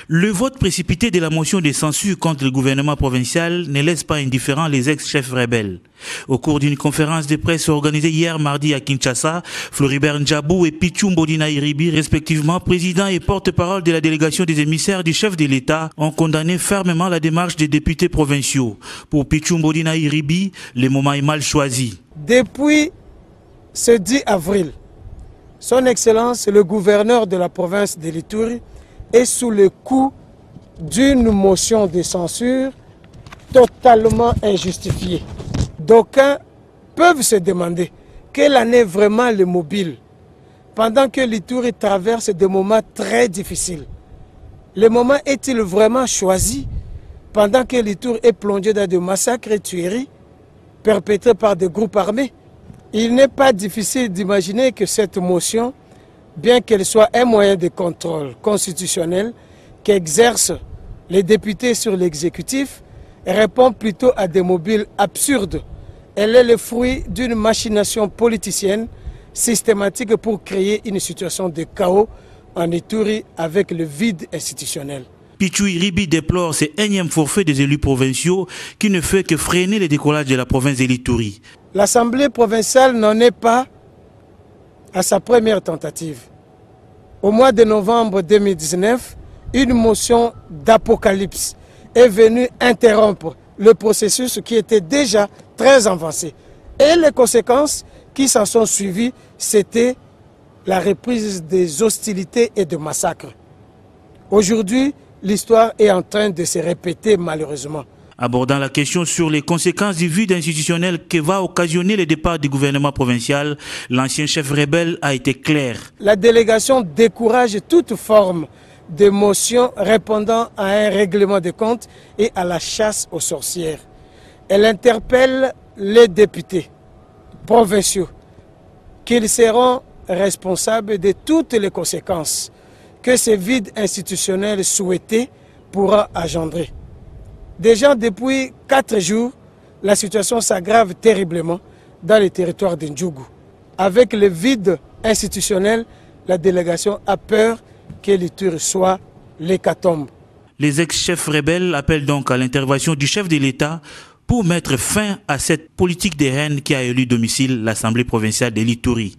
Le vote précipité de la motion de censure contre le gouvernement provincial ne laisse pas indifférents les ex-chefs rebelles. Au cours d'une conférence de presse organisée hier mardi à Kinshasa, Floribert Ndjabou et Pichou Mbodina Iribi, respectivement président et porte-parole de la délégation des émissaires du chef de l'État, ont condamné fermement la démarche des députés provinciaux. Pour Pichou Mbodina Iribi, le moment est mal choisi. Depuis ce 10 avril, Son Excellence, le gouverneur de la province de l'Ituri, est sous le coup d'une motion de censure totalement injustifiée. D'aucuns peuvent se demander quelle en est vraiment le mobile pendant que l'Ituri traverse des moments très difficiles. Le moment est-il vraiment choisi pendant que l'Ituri est plongé dans des massacres et tueries perpétrés par des groupes armés? Il n'est pas difficile d'imaginer que cette motion, bien qu'elle soit un moyen de contrôle constitutionnel qu'exercent les députés sur l'exécutif, répond plutôt à des mobiles absurdes. Elle est le fruit d'une machination politicienne systématique pour créer une situation de chaos en Ituri avec le vide institutionnel. Pichou Iribi déplore ce énième forfait des élus provinciaux qui ne fait que freiner le décollage de la province de l'Ituri. L'Assemblée provinciale n'en est pas à sa première tentative. Au mois de novembre 2019, une motion d'apocalypse est venue interrompre le processus qui était déjà très avancé. Et les conséquences qui s'en sont suivies, c'était la reprise des hostilités et des massacres. Aujourd'hui, l'histoire est en train de se répéter malheureusement. Abordant la question sur les conséquences du vide institutionnel que va occasionner le départ du gouvernement provincial, l'ancien chef rebelle a été clair. La délégation décourage toute forme de motion répondant à un règlement de comptes et à la chasse aux sorcières. Elle interpelle les députés provinciaux qu'ils seront responsables de toutes les conséquences que ce vide institutionnel souhaité pourra engendrer. Déjà depuis 4 jours, la situation s'aggrave terriblement dans le territoire de Ndjougou. Avec le vide institutionnel, la délégation a peur que l'Ituri soit l'hécatombe. Les ex-chefs rebelles appellent donc à l'intervention du chef de l'État pour mettre fin à cette politique des haines qui a élu domicile l'Assemblée provinciale de l'Ituri.